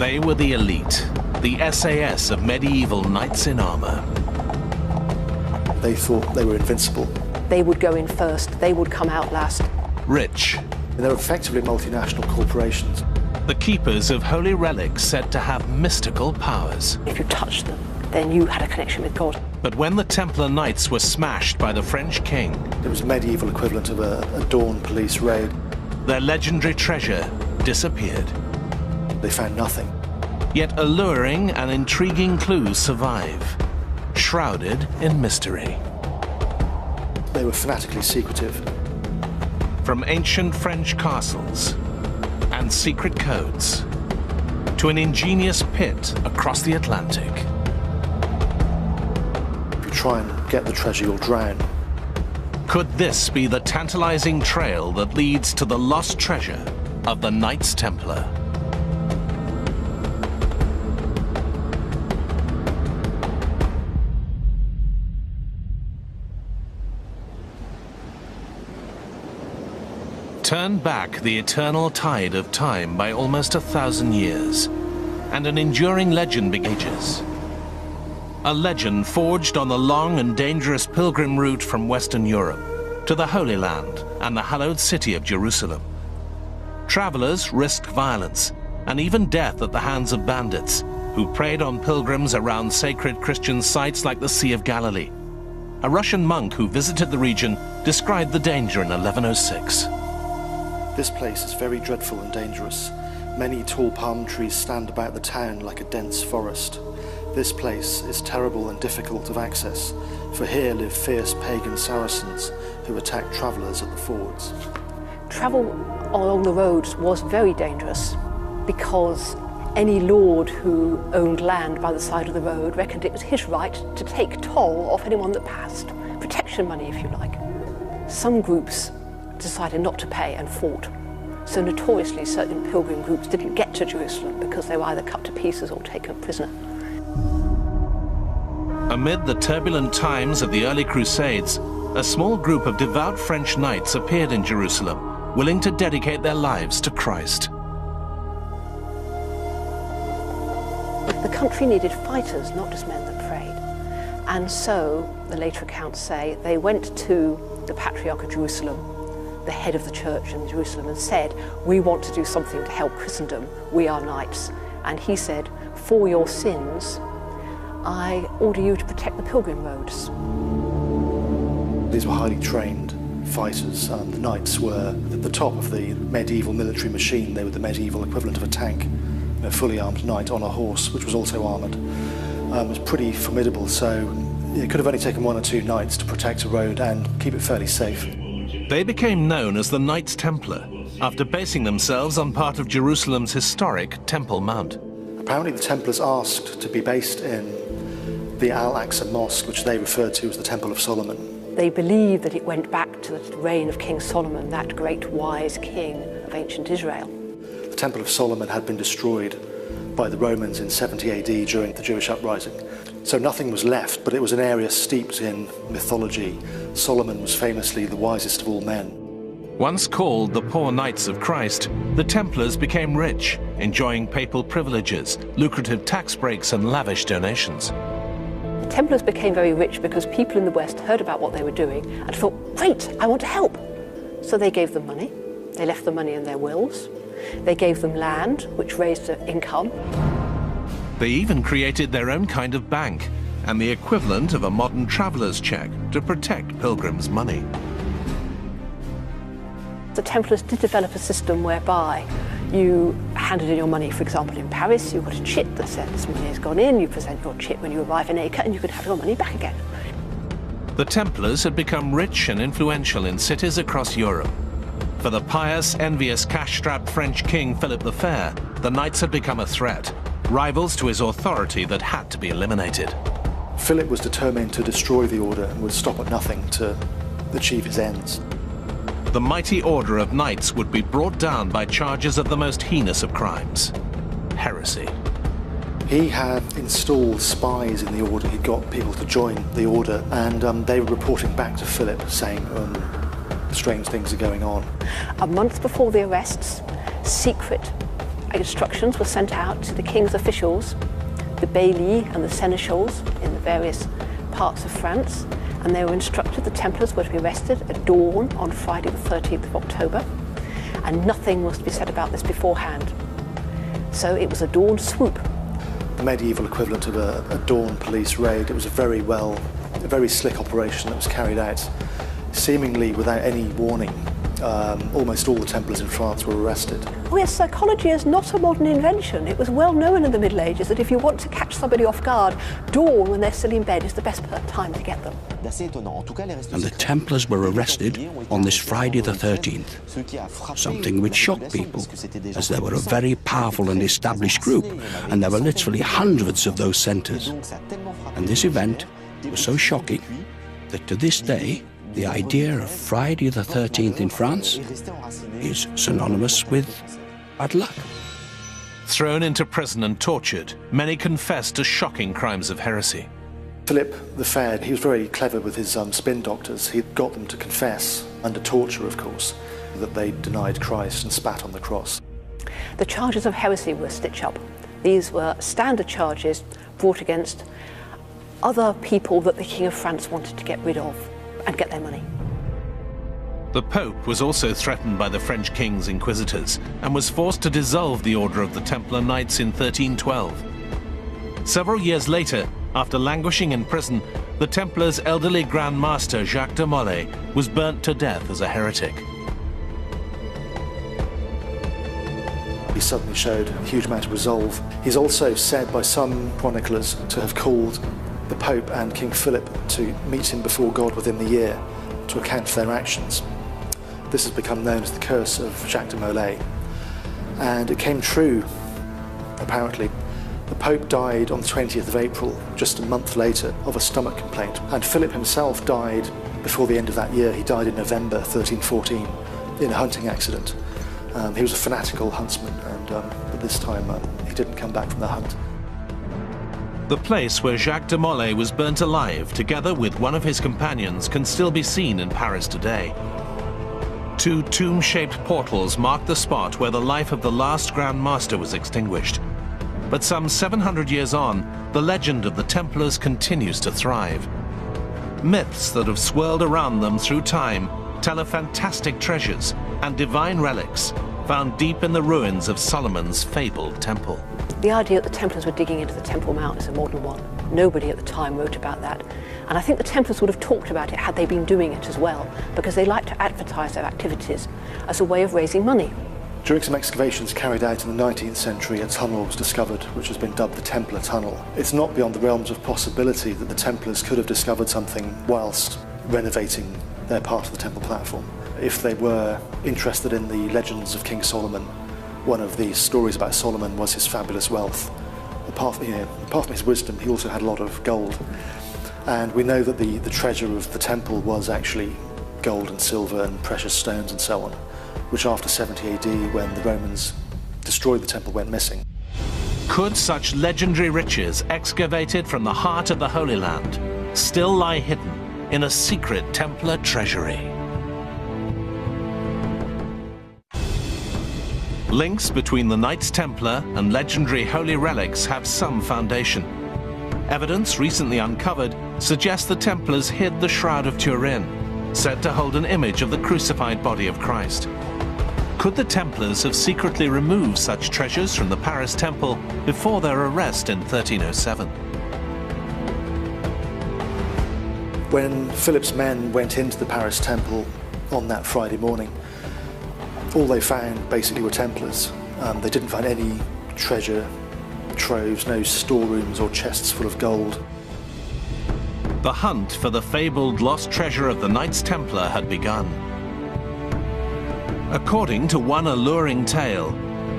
They were the elite, the SAS of medieval knights in armor. They thought they were invincible. They would go in first, they would come out last. Rich. And they were effectively multinational corporations. The keepers of holy relics said to have mystical powers. If you touched them, then you had a connection with God. But when the Templar Knights were smashed by the French king, it was a medieval equivalent of a dawn police raid. Their legendary treasure disappeared. They found nothing. Yet alluring and intriguing clues survive, shrouded in mystery. They were fanatically secretive. From ancient French castles and secret codes to an ingenious pit across the Atlantic. If you try and get the treasure, you'll drown. Could this be the tantalizing trail that leads to the lost treasure of the Knights Templar? Turn back the eternal tide of time by almost 1,000 years, and an enduring legend begins. A legend forged on the long and dangerous pilgrim route from Western Europe to the Holy Land and the hallowed city of Jerusalem. Travelers risked violence and even death at the hands of bandits who preyed on pilgrims around sacred Christian sites like the Sea of Galilee. A Russian monk who visited the region described the danger in 1106. This place is very dreadful and dangerous. Many tall palm trees stand about the town like a dense forest. This place is terrible and difficult of access, for here live fierce pagan Saracens who attack travellers at the fords. Travel along the roads was very dangerous because any lord who owned land by the side of the road reckoned it was his right to take toll off anyone that passed. Protection money, if you like. Some groups decided not to pay and fought. So notoriously certain pilgrim groups didn't get to Jerusalem because they were either cut to pieces or taken prisoner. Amid the turbulent times of the early Crusades, a small group of devout French knights appeared in Jerusalem, willing to dedicate their lives to Christ. The country needed fighters, not just men that prayed. And so, the later accounts say, they went to the Patriarch of Jerusalem, the head of the church in Jerusalem, and said, we want to do something to help Christendom, we are knights. And he said, for your sins, I order you to protect the pilgrim roads. These were highly trained fighters. The knights were at the top of the medieval military machine. They were the medieval equivalent of a tank, a fully armed knight on a horse, which was also armoured. It was pretty formidable, so it could have only taken 1 or 2 knights to protect a road and keep it fairly safe. They became known as the Knights Templar after basing themselves on part of Jerusalem's historic Temple Mount. Apparently the Templars asked to be based in the Al-Aqsa Mosque, which they referred to as the Temple of Solomon. They believed that it went back to the reign of King Solomon, that great wise king of ancient Israel. The Temple of Solomon had been destroyed by the Romans in 70 AD during the Jewish uprising. So nothing was left, but it was an area steeped in mythology. Solomon was famously the wisest of all men. Once called the Poor Knights of Christ, the Templars became rich, enjoying papal privileges, lucrative tax breaks and lavish donations. The Templars became very rich because people in the West heard about what they were doing and thought, great, I want to help. So they gave them money. They left the money in their wills. They gave them land, which raised their income. They even created their own kind of bank and the equivalent of a modern traveller's cheque to protect pilgrims' money. The Templars did develop a system whereby you handed in your money, for example, in Paris, you got a chit that said this money has gone in, you present your chit when you arrive in Acre and you could have your money back again. The Templars had become rich and influential in cities across Europe. For the pious, envious, cash-strapped French king Philip the Fair, the knights had become a threat, rivals to his authority that had to be eliminated. Philip was determined to destroy the order and would stop at nothing to achieve his ends. The mighty order of knights would be brought down by charges of the most heinous of crimes: heresy. He had installed spies in the order. He got people to join the order, and they were reporting back to Philip saying strange things are going on. A month before the arrests, secret instructions were sent out to the king's officials, the baillis and the seneschals in the various parts of France, and they were instructed the Templars were to be arrested at dawn on Friday the 13th of October, and nothing was to be said about this beforehand. So it was a dawn swoop. The medieval equivalent of a dawn police raid. It was a very slick operation that was carried out seemingly without any warning. Almost all the Templars in France were arrested. Oh yes, psychology is not a modern invention. It was well known in the Middle Ages that if you want to catch somebody off guard, dawn when they're still in bed is the best time to get them. And the Templars were arrested on this Friday the 13th, something which shocked people, as they were a very powerful and established group, and there were literally hundreds of those centres. And this event was so shocking that to this day, the idea of Friday the 13th in France is synonymous with bad luck. Thrown into prison and tortured, many confessed to shocking crimes of heresy. Philip the Fair, he was very clever with his spin doctors. He got them to confess, under torture of course, that they denied Christ and spat on the cross. The charges of heresy were stitch-up. These were standard charges brought against other people that the King of France wanted to get rid of and get their money. The Pope was also threatened by the French king's inquisitors and was forced to dissolve the Order of the Templar Knights in 1312. Several years later, after languishing in prison, the Templars' elderly Grand Master Jacques de Molay was burnt to death as a heretic. He suddenly showed a huge amount of resolve. He's also said by some chroniclers to have called the Pope and King Philip to meet him before God within the year to account for their actions. This has become known as the curse of Jacques de Molay. And it came true, apparently. The Pope died on the 20th of April, just a month later, of a stomach complaint. And Philip himself died before the end of that year. He died in November 1314 in a hunting accident. He was a fanatical huntsman, and at this time he didn't come back from the hunt. The place where Jacques de Molay was burnt alive, together with one of his companions, can still be seen in Paris today. Two tomb-shaped portals mark the spot where the life of the last Grand Master was extinguished. But some 700 years on, the legend of the Templars continues to thrive. Myths that have swirled around them through time tell of fantastic treasures and divine relics found deep in the ruins of Solomon's fabled temple. The idea that the Templars were digging into the Temple Mount is a modern one. Nobody at the time wrote about that. And I think the Templars would have talked about it had they been doing it as well, because they like to advertise their activities as a way of raising money. During some excavations carried out in the 19th century, a tunnel was discovered, which has been dubbed the Templar Tunnel. It's not beyond the realms of possibility that the Templars could have discovered something whilst renovating their part of the temple platform. If they were interested in the legends of King Solomon, one of the stories about Solomon was his fabulous wealth. Apart from his wisdom, he also had a lot of gold. And we know that the treasure of the temple was actually gold and silver and precious stones and so on, which after 70 AD, when the Romans destroyed the temple, went missing. Could such legendary riches, excavated from the heart of the Holy Land, still lie hidden in a secret Templar treasury? Links between the Knights Templar and legendary holy relics have some foundation. Evidence recently uncovered suggests the Templars hid the Shroud of Turin, said to hold an image of the crucified body of Christ. Could the Templars have secretly removed such treasures from the Paris temple before their arrest in 1307? When Philip's men went into the Paris temple on that Friday morning, all they found basically were Templars. They didn't find any treasure troves, no storerooms or chests full of gold. The hunt for the fabled lost treasure of the Knights Templar had begun. According to one alluring tale,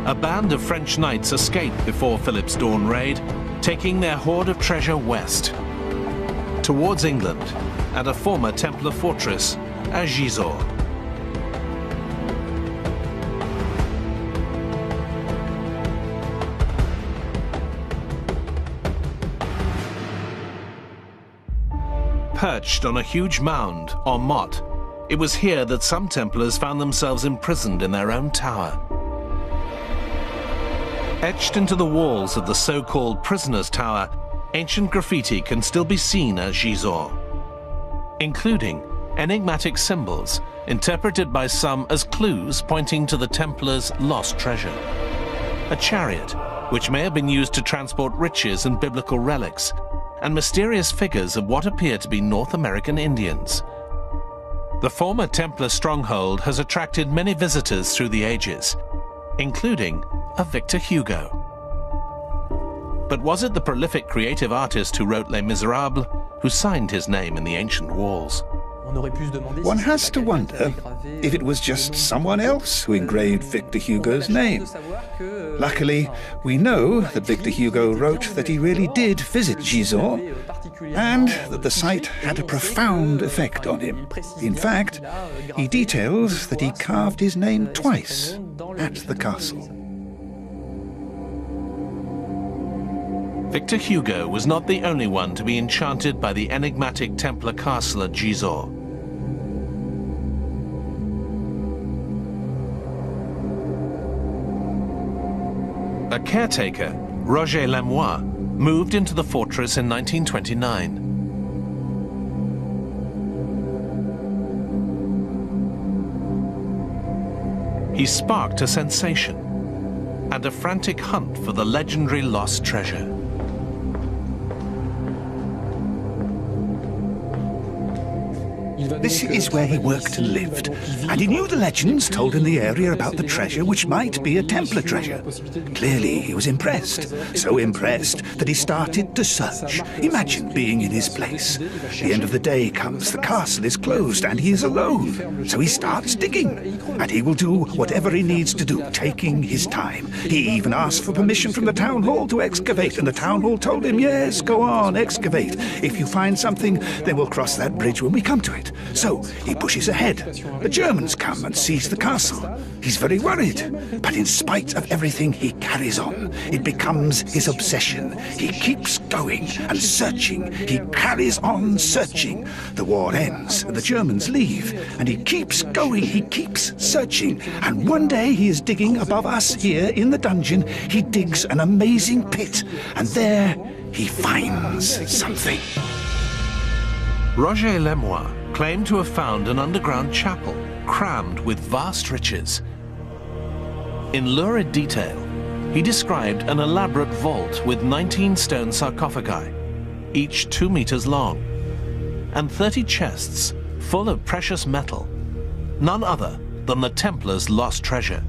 a band of French knights escaped before Philip's dawn raid, taking their hoard of treasure west, towards England and a former Templar fortress at Gisors. Perched on a huge mound, or motte, it was here that some Templars found themselves imprisoned in their own tower. Etched into the walls of the so-called Prisoner's Tower, ancient graffiti can still be seen at Gisors, including enigmatic symbols interpreted by some as clues pointing to the Templars' lost treasure. A chariot, which may have been used to transport riches and biblical relics, and mysterious figures of what appear to be North American Indians. The former Templar stronghold has attracted many visitors through the ages, including a Victor Hugo. But was it the prolific creative artist who wrote Les Miserables who signed his name in the ancient walls? One has to wonder if it was just someone else who engraved Victor Hugo's name. Luckily, we know that Victor Hugo wrote that he really did visit Gisors, and that the site had a profound effect on him. In fact, he details that he carved his name twice at the castle. Victor Hugo was not the only one to be enchanted by the enigmatic Templar castle at Gisors. A caretaker, Roger Lemoine, moved into the fortress in 1929. He sparked a sensation and a frantic hunt for the legendary lost treasure. This is where he worked and lived, and he knew the legends told in the area about the treasure which might be a Templar treasure. Clearly he was impressed, so impressed that he started to search. Imagine being in his place. The end of the day comes, the castle is closed and he is alone, so he starts digging, and he will do whatever he needs to do, taking his time. He even asked for permission from the town hall to excavate, and the town hall told him, yes, go on, excavate. If you find something, then we'll cross that bridge when we come to it. So he pushes ahead. The Germans come and seize the castle. He's very worried, but in spite of everything, he carries on. It becomes his obsession. He keeps going and searching. He carries on searching. The war ends, and the Germans leave, and he keeps going. He keeps searching. And one day he is digging above us here in the dungeon. He digs an amazing pit, and there he finds something. Roger Lemoine claimed to have found an underground chapel crammed with vast riches. In lurid detail, he described an elaborate vault with 19 stone sarcophagi, each 2 meters long, and 30 chests full of precious metal, none other than the Templars' lost treasure.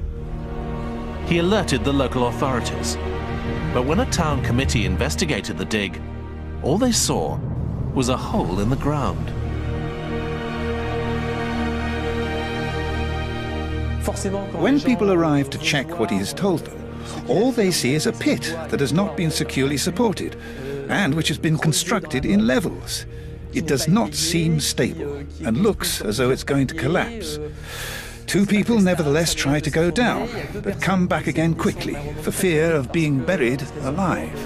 He alerted the local authorities, but when a town committee investigated the dig, all they saw was a hole in the ground. When people arrive to check what he has told them, all they see is a pit that has not been securely supported and which has been constructed in levels. It does not seem stable and looks as though it's going to collapse. 2 people nevertheless try to go down, but come back again quickly for fear of being buried alive.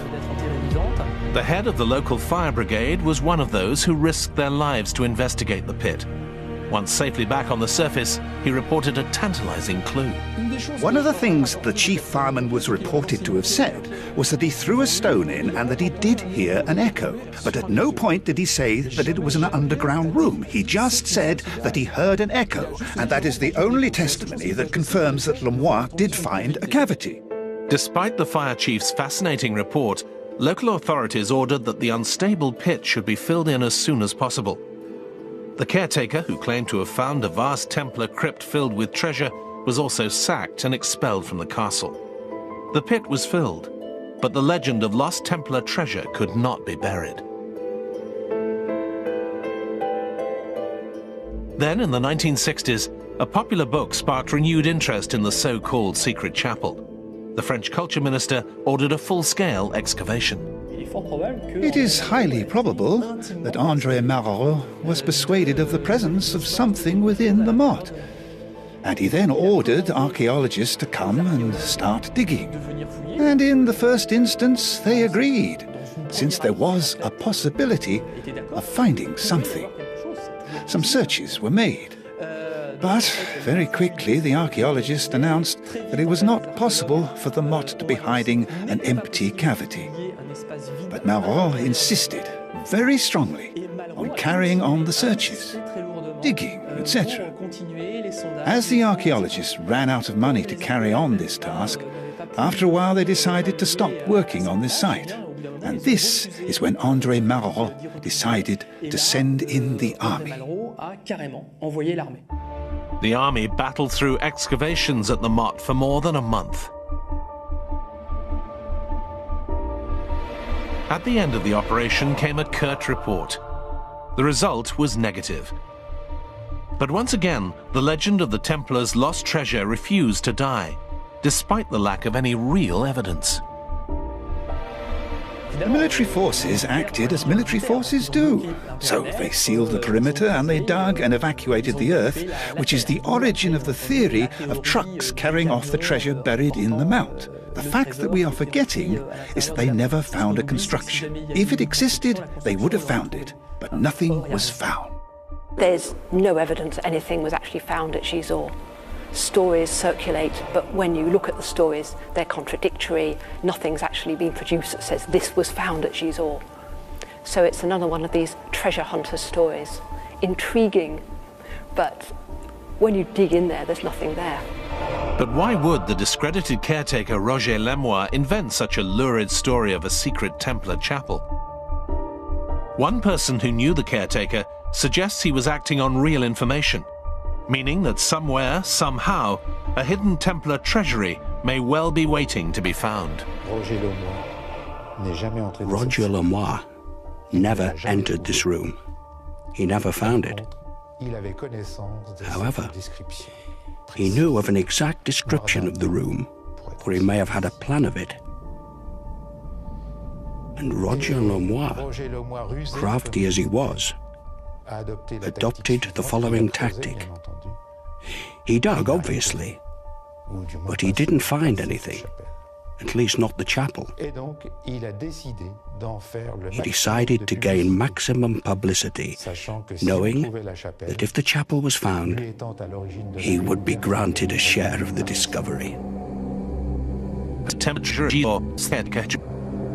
The head of the local fire brigade was one of those who risked their lives to investigate the pit. Once safely back on the surface, he reported a tantalizing clue. One of the things the chief fireman was reported to have said was that he threw a stone in and that he did hear an echo. But at no point did he say that it was an underground room. He just said that he heard an echo, and that is the only testimony that confirms that Lemoine did find a cavity. Despite the fire chief's fascinating report, local authorities ordered that the unstable pit should be filled in as soon as possible. The caretaker, who claimed to have found a vast Templar crypt filled with treasure, was also sacked and expelled from the castle. The pit was filled, but the legend of lost Templar treasure could not be buried. Then, in the 1960s, a popular book sparked renewed interest in the so-called secret chapel. The French culture minister ordered a full-scale excavation. It is highly probable that André Malraux was persuaded of the presence of something within the motte, and he then ordered archaeologists to come and start digging. And in the first instance, they agreed, since there was a possibility of finding something. Some searches were made. But very quickly the archaeologist announced that it was not possible for the motte to be hiding an empty cavity. But Malraux insisted very strongly on carrying on the searches, digging, etc. As the archaeologists ran out of money to carry on this task, after a while they decided to stop working on this site. And this is when André Malraux decided to send in the army. The army battled through excavations at the motte for more than a month. At the end of the operation came a curt report. The result was negative. But once again, the legend of the Templars' lost treasure refused to die, despite the lack of any real evidence. The military forces acted as military forces do. So they sealed the perimeter and they dug and evacuated the earth, which is the origin of the theory of trucks carrying off the treasure buried in the mount. The fact that we are forgetting is that they never found a construction. If it existed, they would have found it, but nothing was found. There's no evidence anything was actually found at Gisors. Stories circulate, but when you look at the stories, they're contradictory. Nothing's actually been produced that says this was found at Gisors. So it's another one of these treasure hunter stories. Intriguing, but when you dig in there, there's nothing there. But why would the discredited caretaker Roger Lemoyne invent such a lurid story of a secret Templar chapel? One person who knew the caretaker suggests he was acting on real information, meaning that somewhere, somehow, a hidden Templar treasury may well be waiting to be found. Roger Lemoyne never entered this room. He never found it. However, he knew of an exact description of the room, or he may have had a plan of it. And Roger Lemoyne, crafty as he was, adopted the following tactic. He dug, obviously, but he didn't find anything, at least not the chapel. He decided to gain maximum publicity, knowing that if the chapel was found, he would be granted a share of the discovery.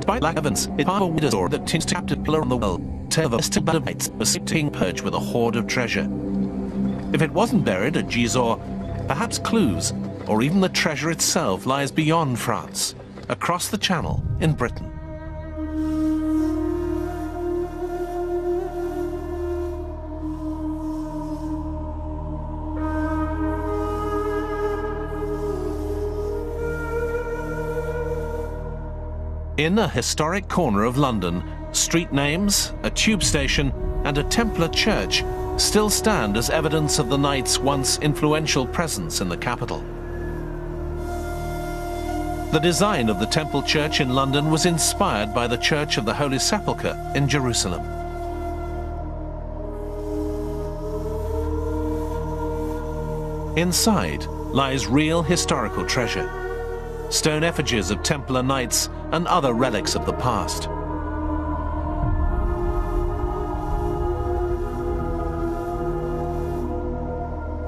Despite lack of evidence, it's part of a wider story that seems to captive pillar on the world. Tale of a still band of knights being purged with a hoard of treasure. If it wasn't buried at Gisors, perhaps clues, or even the treasure itself, lies beyond France, across the Channel in Britain. In a historic corner of London, street names, a tube station, and a Templar church still stand as evidence of the knights' once influential presence in the capital. The design of the Temple Church in London was inspired by the Church of the Holy Sepulchre in Jerusalem. Inside lies real historical treasure, stone effigies of Templar knights and other relics of the past.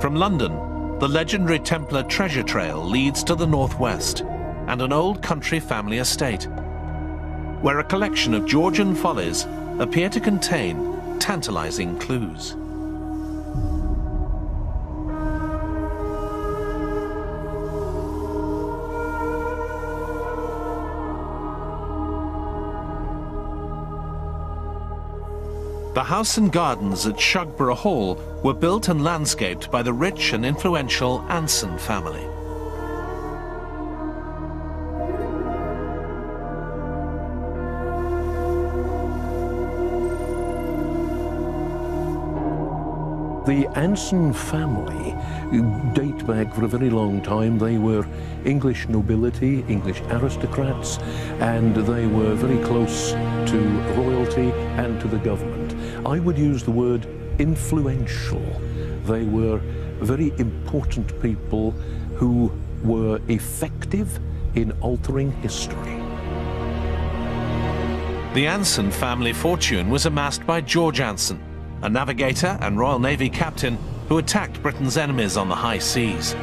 From London, the legendary Templar treasure trail leads to the northwest and an old country family estate, where a collection of Georgian follies appear to contain tantalizing clues. The house and gardens at Shugborough Hall were built and landscaped by the rich and influential Anson family. The Anson family date back for a very long time. They were English nobility, English aristocrats, and they were very close to royalty and to the government. I would use the word influential. They were very important people who were effective in altering history. The Anson family fortune was amassed by George Anson, a navigator and Royal Navy captain who attacked Britain's enemies on the high seas.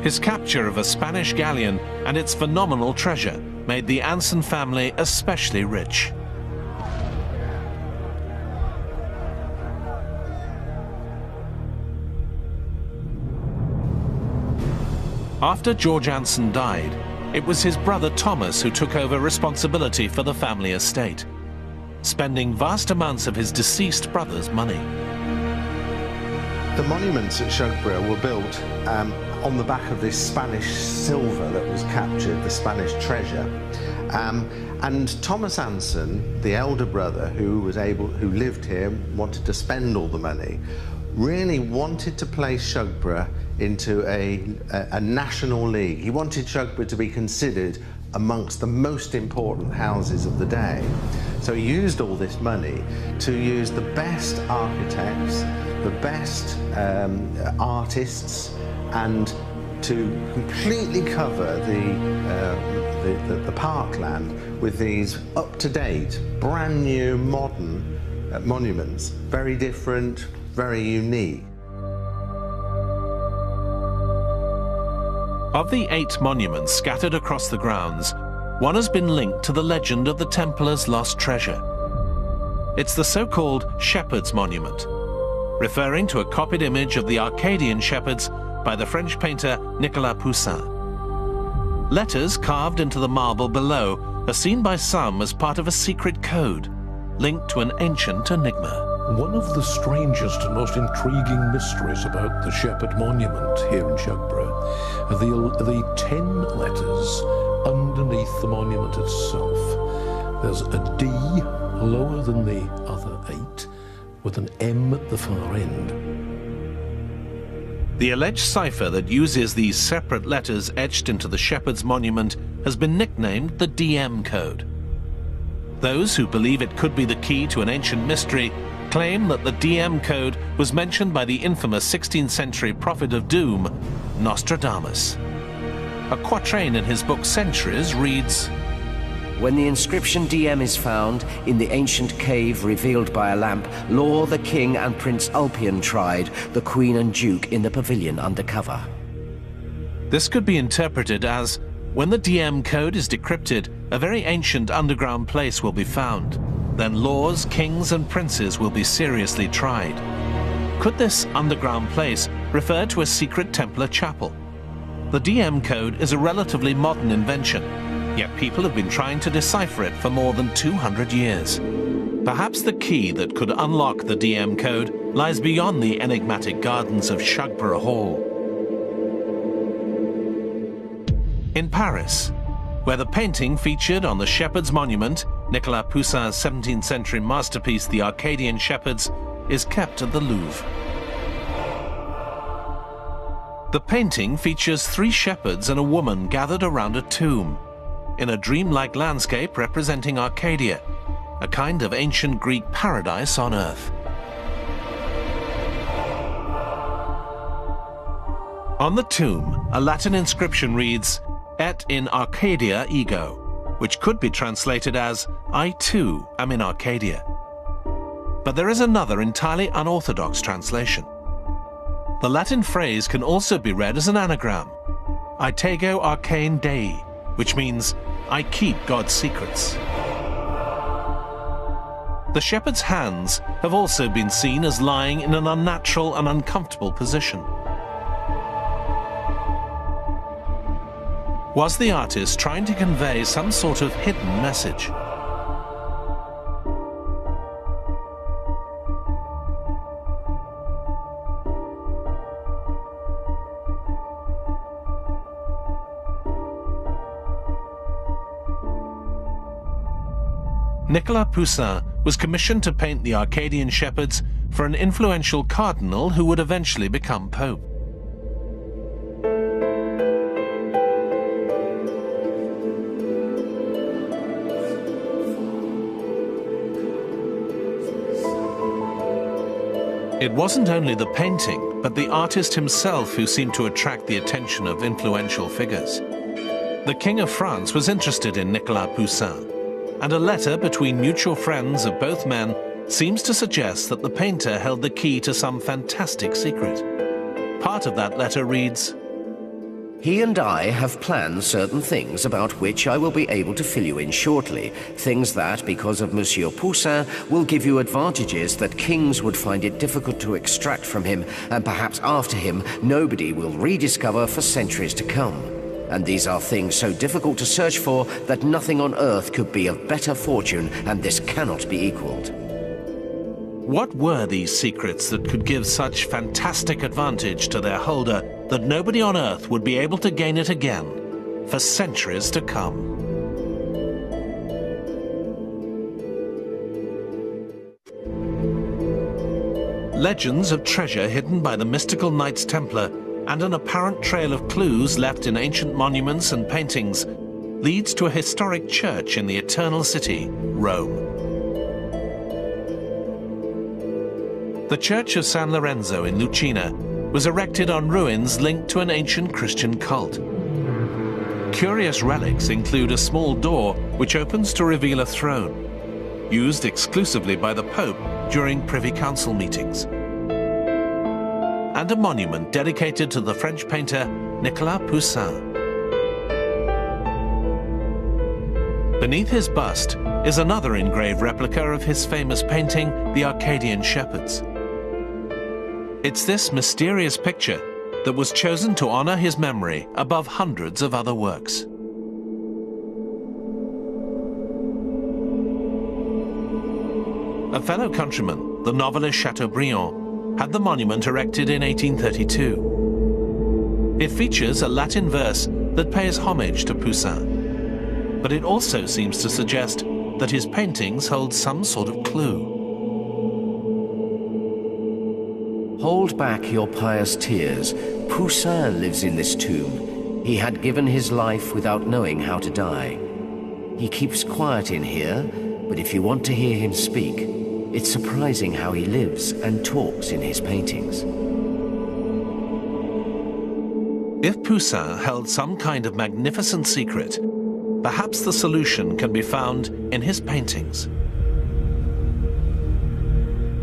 His capture of a Spanish galleon and its phenomenal treasure made the Anson family especially rich. After George Anson died, it was his brother Thomas who took over responsibility for the family estate, spending vast amounts of his deceased brother's money. The monuments at Shugborough were built on the back of this Spanish silver that was captured, the Spanish treasure. And Thomas Anson, the elder brother who lived here, wanted to spend all the money, really wanted to place Shugborough into a national league. He wanted Shugborough to be considered amongst the most important houses of the day. So he used all this money to use the best architects, the best artists, and to completely cover the parkland with these up-to-date, brand new, modern monuments. Very different, very unique. Of the 8 monuments scattered across the grounds, one has been linked to the legend of the Templars' lost treasure. It's the so-called Shepherd's Monument, referring to a copied image of the Arcadian shepherds by the French painter Nicolas Poussin. Letters carved into the marble below are seen by some as part of a secret code, linked to an ancient enigma. One of the strangest and most intriguing mysteries about the Shepherd Monument here in Shugborough are the 10 letters underneath the monument itself. There's a D lower than the other 8, with an M at the far end. The alleged cipher that uses these separate letters etched into the Shepherd's Monument has been nicknamed the DM code. Those who believe it could be the key to an ancient mystery claim that the DM code was mentioned by the infamous 16th century prophet of doom, Nostradamus. A quatrain in his book Centuries reads, "When the inscription DM is found in the ancient cave revealed by a lamp, Law the king and Prince Ulpian tried, the queen and duke in the pavilion under cover." This could be interpreted as, when the DM code is decrypted, a very ancient underground place will be found. Then laws, kings and princes will be seriously tried. Could this underground place refer to a secret Templar chapel? The DM code is a relatively modern invention, yet people have been trying to decipher it for more than 200 years. Perhaps the key that could unlock the DM code lies beyond the enigmatic gardens of Shugborough Hall. In Paris, where the painting featured on the Shepherd's Monument, Nicolas Poussin's 17th century masterpiece, The Arcadian Shepherds, is kept at the Louvre. The painting features 3 shepherds and a woman gathered around a tomb, in a dreamlike landscape representing Arcadia, a kind of ancient Greek paradise on earth. On the tomb, a Latin inscription reads, "Et in Arcadia ego," which could be translated as, "I too am in Arcadia." But there is another entirely unorthodox translation. The Latin phrase can also be read as an anagram, "Aitego arcane Dei," which means, "I keep God's secrets." The shepherd's hands have also been seen as lying in an unnatural and uncomfortable position. Was the artist trying to convey some sort of hidden message? Nicolas Poussin was commissioned to paint the Arcadian shepherds for an influential cardinal who would eventually become pope. It wasn't only the painting, but the artist himself who seemed to attract the attention of influential figures. The King of France was interested in Nicolas Poussin. and a letter between mutual friends of both men seems to suggest that the painter held the key to some fantastic secret. Part of that letter reads, "He and I have planned certain things about which I will be able to fill you in shortly. Things that, because of Monsieur Poussin, will give you advantages that kings would find it difficult to extract from him, and perhaps after him nobody will rediscover for centuries to come. And these are things so difficult to search for that nothing on earth could be of better fortune, and this cannot be equaled." What were these secrets that could give such fantastic advantage to their holder that nobody on earth would be able to gain it again for centuries to come? Legends of treasure hidden by the mystical Knights Templar and an apparent trail of clues left in ancient monuments and paintings leads to a historic church in the Eternal City, Rome. The Church of San Lorenzo in Lucina was erected on ruins linked to an ancient Christian cult. Curious relics include a small door which opens to reveal a throne, used exclusively by the Pope during Privy Council meetings, and a monument dedicated to the French painter Nicolas Poussin. Beneath his bust is another engraved replica of his famous painting, The Arcadian Shepherds. It's this mysterious picture that was chosen to honor his memory above hundreds of other works. A fellow countryman, the novelist Chateaubriand, had the monument erected in 1832. It features a Latin verse that pays homage to Poussin, but it also seems to suggest that his paintings hold some sort of clue. Hold back your pious tears. Poussin lives in this tomb. He had given his life without knowing how to die. He keeps quiet in here, but if you want to hear him speak, it's surprising how he lives and talks in his paintings. If Poussin held some kind of magnificent secret, perhaps the solution can be found in his paintings.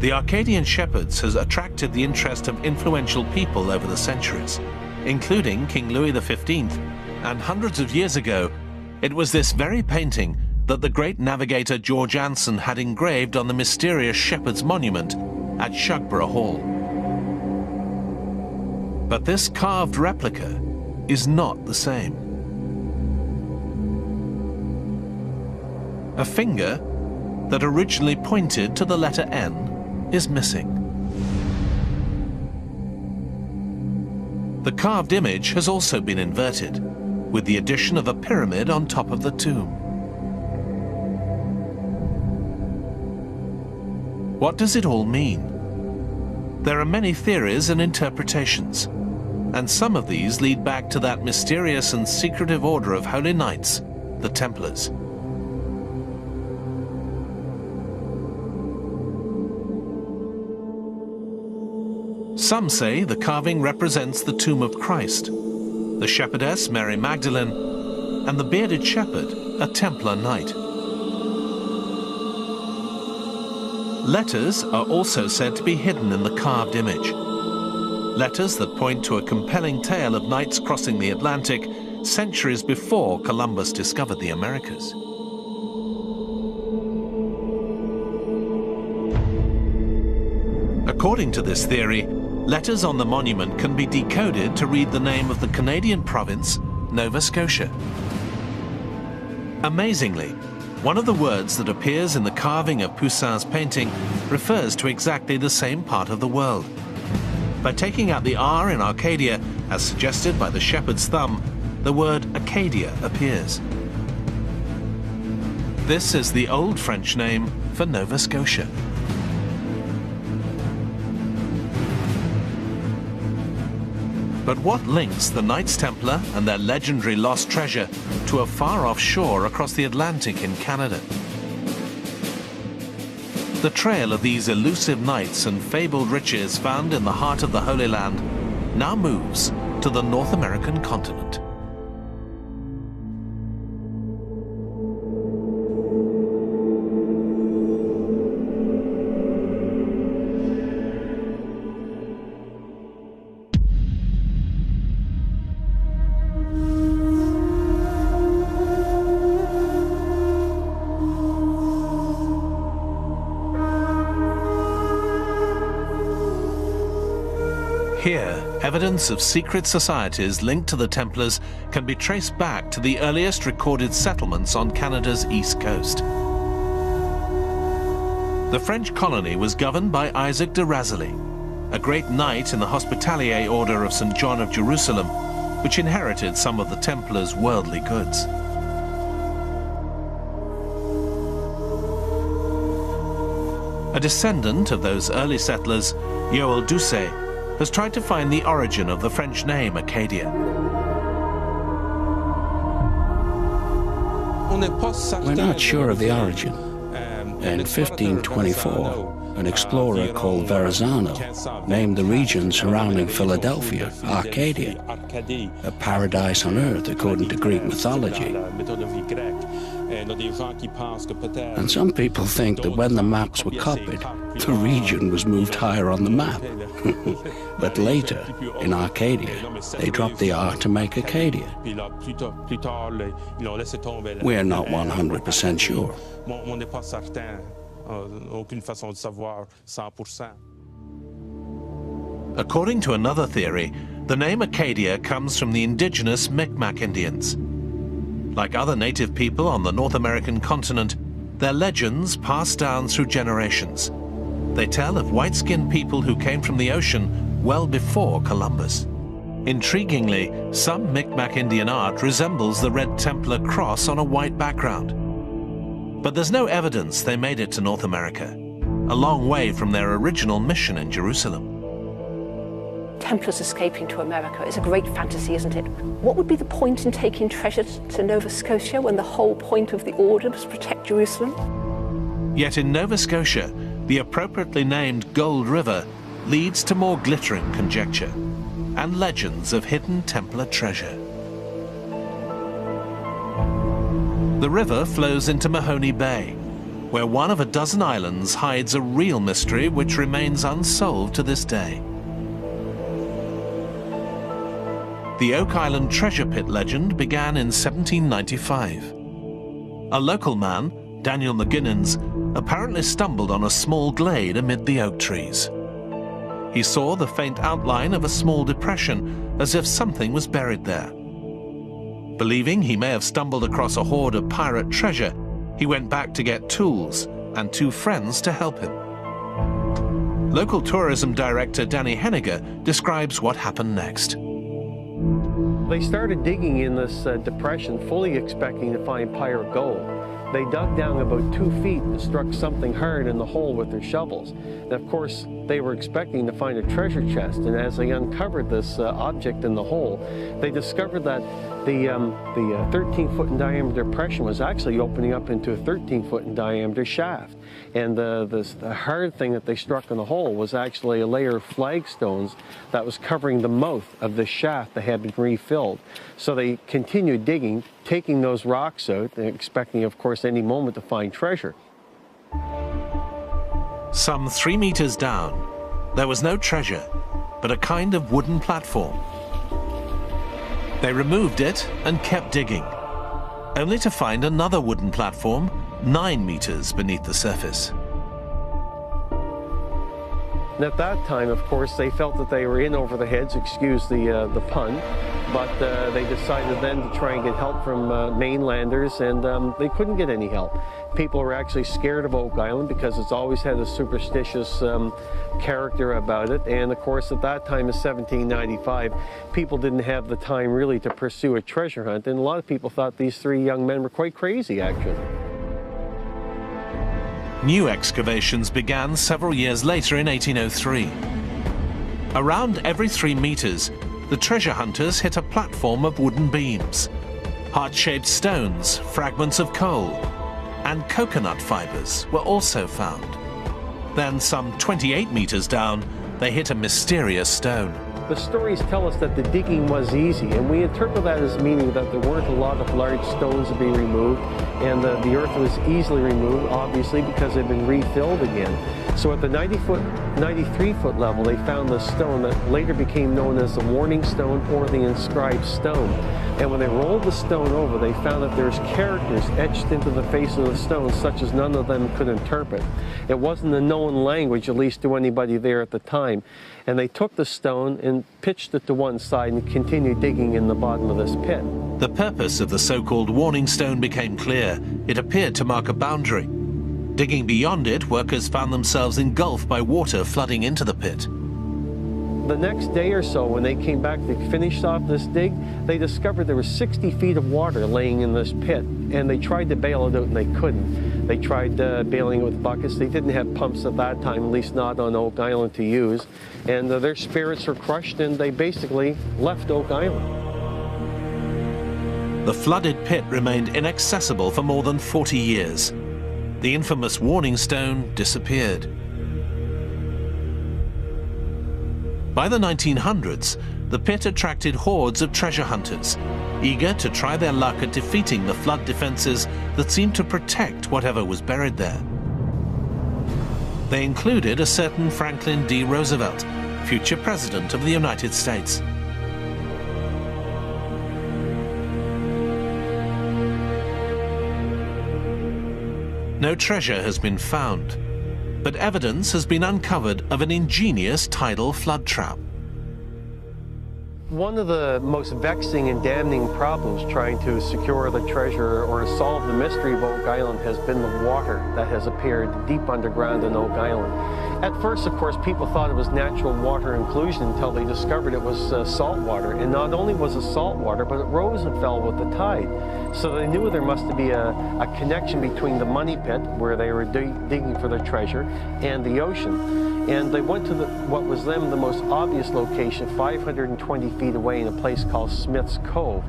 The Arcadian Shepherds has attracted the interest of influential people over the centuries, including King Louis XV, and hundreds of years ago, it was this very painting that the great navigator George Anson had engraved on the mysterious Shepherd's monument at Shugborough Hall. But this carved replica is not the same. A finger that originally pointed to the letter N is missing. The carved image has also been inverted, with the addition of a pyramid on top of the tomb. What does it all mean? There are many theories and interpretations, and some of these lead back to that mysterious and secretive order of holy knights, the Templars. Some say the carving represents the tomb of Christ, the shepherdess Mary Magdalene, and the bearded shepherd, a Templar knight. Letters are also said to be hidden in the carved image. Letters that point to a compelling tale of knights crossing the Atlantic centuries before Columbus discovered the Americas. According to this theory, letters on the monument can be decoded to read the name of the Canadian province, Nova Scotia. Amazingly, one of the words that appears in the carving of Poussin's painting refers to exactly the same part of the world. By taking out the R in Arcadia, as suggested by the shepherd's thumb, the word Acadia appears. This is the old French name for Nova Scotia. But what links the Knights Templar and their legendary lost treasure to a far-off shore across the Atlantic in Canada? The trail of these elusive knights and fabled riches found in the heart of the Holy Land now moves to the North American continent. area, evidence of secret societies linked to the Templars can be traced back to the earliest recorded settlements on Canada's east coast. The French colony was governed by Isaac de Razilly, a great knight in the Hospitalier Order of St. John of Jerusalem, which inherited some of the Templars' worldly goods. A descendant of those early settlers, Yoel Doucet, has tried to find the origin of the French name Acadia. We're not sure of the origin. In 1524, an explorer called Verrazano named the region surrounding Philadelphia Arcadia, a paradise on earth according to Greek mythology. And some people think that when the maps were copied, the region was moved higher on the map. But later, in Arcadia, they dropped the R to make Acadia. We're not 100% sure. According to another theory, the name Acadia comes from the indigenous Micmac Indians. Like other native people on the North American continent, their legends pass down through generations. They tell of white-skinned people who came from the ocean well before Columbus. Intriguingly, some Micmac Indian art resembles the Red Templar cross on a white background. But there's no evidence they made it to North America, a long way from their original mission in Jerusalem. Templars escaping to America is a great fantasy, isn't it? What would be the point in taking treasure to Nova Scotia when the whole point of the order was to protect Jerusalem? Yet in Nova Scotia, the appropriately named Gold River leads to more glittering conjecture and legends of hidden Templar treasure. The river flows into Mahoney Bay, where one of a dozen islands hides a real mystery which remains unsolved to this day. The Oak Island treasure pit legend began in 1795. A local man, Daniel McGinnens, apparently stumbled on a small glade amid the oak trees. He saw the faint outline of a small depression, as if something was buried there. Believing he may have stumbled across a hoard of pirate treasure, he went back to get tools and two friends to help him. Local tourism director Danny Henniger describes what happened next. They started digging in this depression, fully expecting to find pirate gold. They dug down about 2 feet and struck something hard in the hole with their shovels. And of course, they were expecting to find a treasure chest, and as they uncovered this object in the hole, they discovered that the 13-foot in diameter depression was actually opening up into a 13-foot in diameter shaft. And the hard thing that they struck in the hole was actually a layer of flagstones that was covering the mouth of the shaft that had been refilled. So they continued digging, taking those rocks out, and expecting, of course, any moment to find treasure. Some 3 meters down, there was no treasure, but a kind of wooden platform. They removed it and kept digging, only to find another wooden platform 9 meters beneath the surface. And at that time, of course, they felt that they were in over their heads, excuse the pun, but they decided then to try and get help from mainlanders, and they couldn't get any help. People were actually scared of Oak Island because it's always had a superstitious character about it, and of course at that time in 1795, people didn't have the time really to pursue a treasure hunt, and a lot of people thought these 3 young men were quite crazy, actually. New excavations began several years later in 1803. Around every 3 meters, the treasure hunters hit a platform of wooden beams. Heart-shaped stones, fragments of coal, and coconut fibers were also found. Then, some 28 meters down, they hit a mysterious stone. The stories tell us that the digging was easy, and we interpret that as meaning that there weren't a lot of large stones to be removed, and the earth was easily removed, obviously, because it had been refilled again. So at the 90-foot 93-foot level, they found the stone that later became known as the Warning Stone or the Inscribed Stone. And when they rolled the stone over, they found that there's characters etched into the face of the stone such as none of them could interpret. It wasn't a known language, at least to anybody there at the time. And they took the stone and pitched it to one side and continued digging in the bottom of this pit. The purpose of the so-called Warning Stone became clear. It appeared to mark a boundary. Digging beyond it, workers found themselves engulfed by water flooding into the pit. The next day or so, when they came back to finish off this dig, they discovered there was 60 feet of water laying in this pit, and they tried to bail it out and they couldn't. They tried bailing it with buckets. They didn't have pumps at that time, at least not on Oak Island to use, and their spirits were crushed and they basically left Oak Island. The flooded pit remained inaccessible for more than 40 years. The infamous Warning Stone disappeared. By the 1900s, the pit attracted hordes of treasure hunters, eager to try their luck at defeating the flood defenses that seemed to protect whatever was buried there. They included a certain Franklin D. Roosevelt, future President of the United States. No treasure has been found, but evidence has been uncovered of an ingenious tidal flood trap. One of the most vexing and damning problems trying to secure the treasure or solve the mystery of Oak Island has been the water that has appeared deep underground in Oak Island. At first, of course, people thought it was natural water inclusion until they discovered it was salt water. And not only was it salt water, but it rose and fell with the tide. So they knew there must be a connection between the money pit, where they were digging for the treasure, and the ocean. And they went to what was then the most obvious location, 520 feet away in a place called Smith's Cove.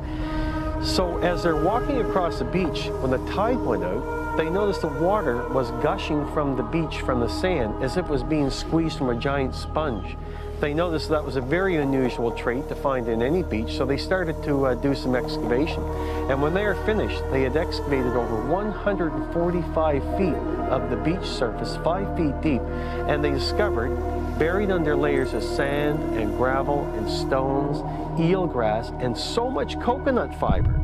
So as they're walking across the beach, when the tide went out, they noticed the water was gushing from the beach, from the sand, as if it was being squeezed from a giant sponge. They noticed that was a very unusual trait to find in any beach, so they started to do some excavation. And when they were finished, they had excavated over 145 feet of the beach surface, 5 feet deep, and they discovered, buried under layers of sand and gravel and stones, eelgrass, and so much coconut fiber.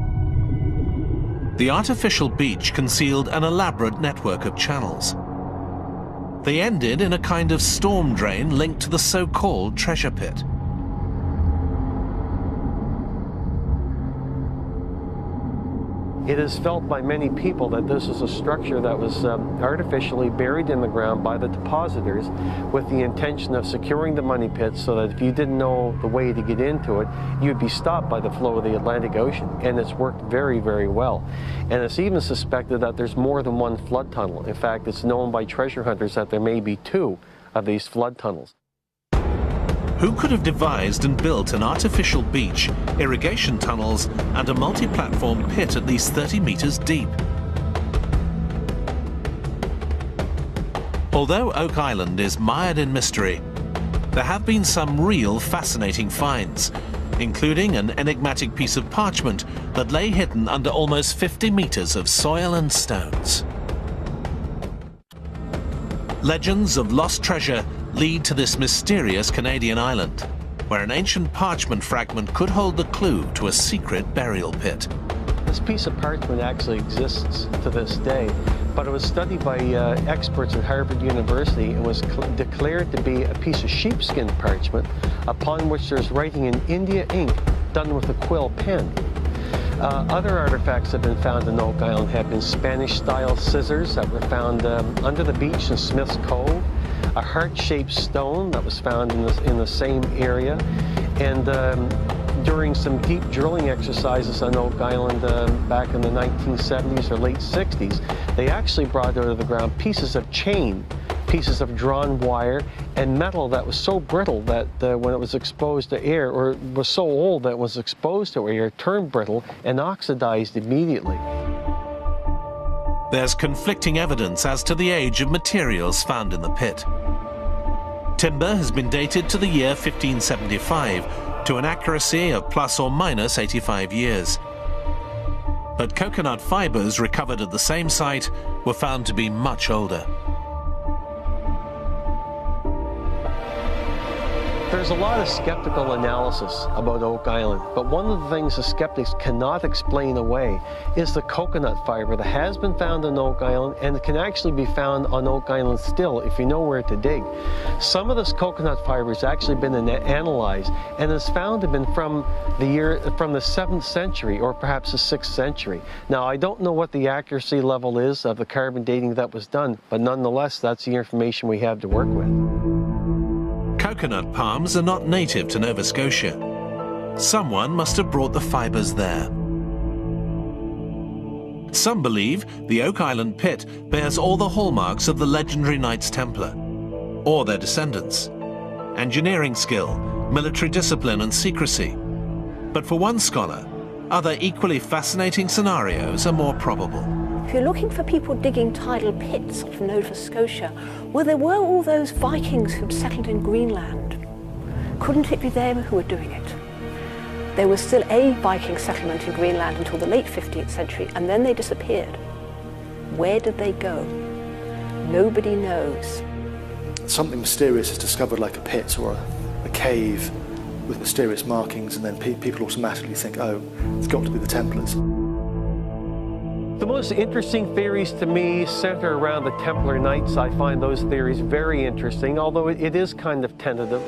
The artificial beach concealed an elaborate network of channels. They ended in a kind of storm drain linked to the so-called treasure pit. It is felt by many people that this is a structure that was artificially buried in the ground by the depositors with the intention of securing the money pit so that if you didn't know the way to get into it, you'd be stopped by the flow of the Atlantic Ocean. And it's worked very, very well. And it's even suspected that there's more than one flood tunnel. In fact, it's known by treasure hunters that there may be 2 of these flood tunnels. Who could have devised and built an artificial beach, irrigation tunnels, and a multi-platform pit at least 30 meters deep? Although Oak Island is mired in mystery, there have been some real fascinating finds, including an enigmatic piece of parchment that lay hidden under almost 50 meters of soil and stones. Legends of lost treasure lead to this mysterious Canadian island, where an ancient parchment fragment could hold the clue to a secret burial pit. This piece of parchment actually exists to this day, but it was studied by experts at Harvard University and was declared to be a piece of sheepskin parchment upon which there's writing in India ink done with a quill pen. Other artifacts that have been found in Oak Island have been Spanish-style scissors that were found under the beach in Smith's Cove, a heart-shaped stone that was found in the same area, and during some deep drilling exercises on Oak Island back in the 1970s or late 60s, they actually brought out of the ground pieces of chain, pieces of drawn wire, and metal that was so brittle that when it was exposed to air, or was so old that it was exposed to air, it turned brittle and oxidized immediately. There's conflicting evidence as to the age of materials found in the pit. Timber has been dated to the year 1575 to an accuracy of plus or minus 85 years. But coconut fibers recovered at the same site were found to be much older. There's a lot of skeptical analysis about Oak Island, but one of the things the skeptics cannot explain away is the coconut fiber that has been found on Oak Island, and it can actually be found on Oak Island still if you know where to dig. Some of this coconut fiber has actually been analyzed and is found to have been from the 7th century or perhaps the 6th century. Now, I don't know what the accuracy level is of the carbon dating that was done, but nonetheless, that's the information we have to work with. Coconut palms are not native to Nova Scotia. Someone must have brought the fibers there. Some believe the Oak Island pit bears all the hallmarks of the legendary Knights Templar, or their descendants: engineering skill, military discipline and secrecy. But for one scholar, other equally fascinating scenarios are more probable. If you're looking for people digging tidal pits off Nova Scotia, well, there were all those Vikings who'd settled in Greenland. Couldn't it be them who were doing it? There was still a Viking settlement in Greenland until the late 15th century, and then they disappeared. Where did they go? Nobody knows. Something mysterious is discovered, like a pit or a cave with mysterious markings, and then people automatically think, oh, it's got to be the Templars. The most interesting theories to me center around the Templar Knights. I find those theories very interesting, although it is kind of tentative.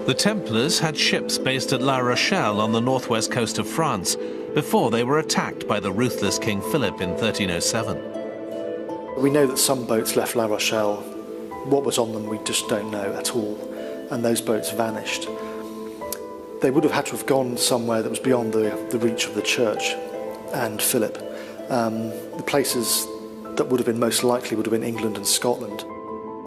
The Templars had ships based at La Rochelle on the northwest coast of France before they were attacked by the ruthless King Philip in 1307. We know that some boats left La Rochelle. What was on them we just don't know at all, and those boats vanished. They would have had to have gone somewhere that was beyond the reach of the church and Philip. The places that would have been most likely would have been England and Scotland.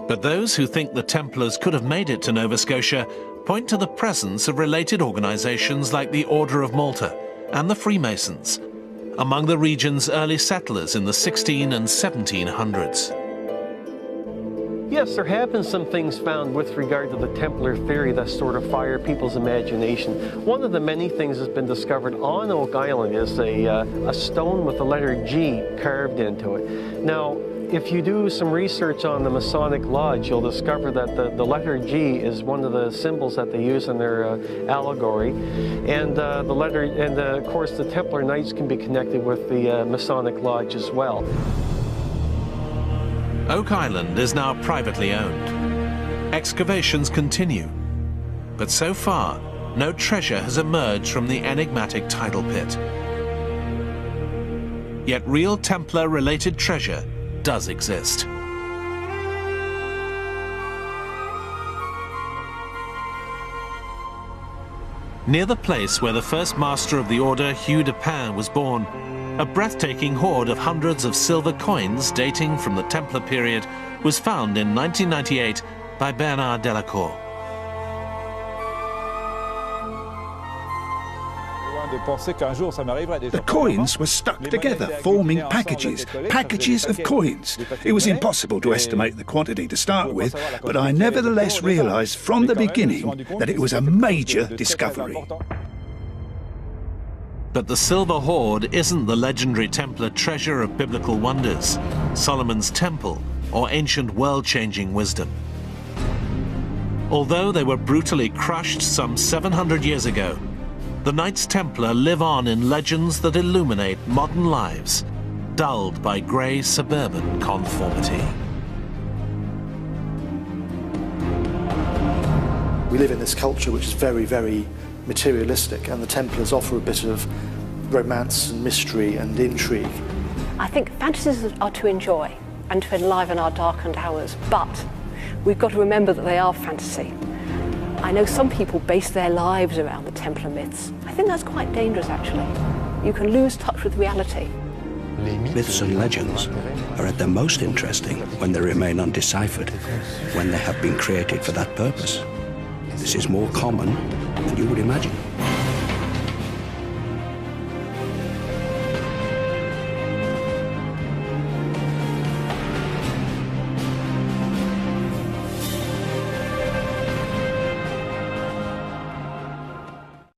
But those who think the Templars could have made it to Nova Scotia point to the presence of related organizations like the Order of Malta and the Freemasons among the region's early settlers in the 16 and 1700s. Yes, there have been some things found with regard to the Templar theory that sort of fire people's imagination. One of the many things that's been discovered on Oak Island is a stone with the letter G carved into it. Now, if you do some research on the Masonic Lodge, you'll discover that the letter G is one of the symbols that they use in their allegory. And of course, the Templar Knights can be connected with the Masonic Lodge as well. Oak Island is now privately owned. Excavations continue, but so far, no treasure has emerged from the enigmatic tidal pit. Yet real Templar-related treasure does exist. Near the place where the first master of the order, Hugh de Pin, was born, a breathtaking hoard of hundreds of silver coins dating from the Templar period was found in 1998 by Bernard Delacour. The coins were stuck together, forming packages of coins. It was impossible to estimate the quantity to start with, but I nevertheless realized from the beginning that it was a major discovery. But the silver hoard isn't the legendary Templar treasure of biblical wonders, Solomon's Temple, or ancient world-changing wisdom. Although they were brutally crushed some 700 years ago, the Knights Templar live on in legends that illuminate modern lives, dulled by grey suburban conformity. We live in this culture which is very, very materialistic, and the Templars offer a bit of romance and mystery and intrigue. I think fantasies are to enjoy and to enliven our darkened hours, but we've got to remember that they are fantasy. I know some people base their lives around the Templar myths. I think that's quite dangerous, actually. You can lose touch with reality. Myths and legends are at their most interesting when they remain undeciphered, when they have been created for that purpose. This is more common than you would imagine.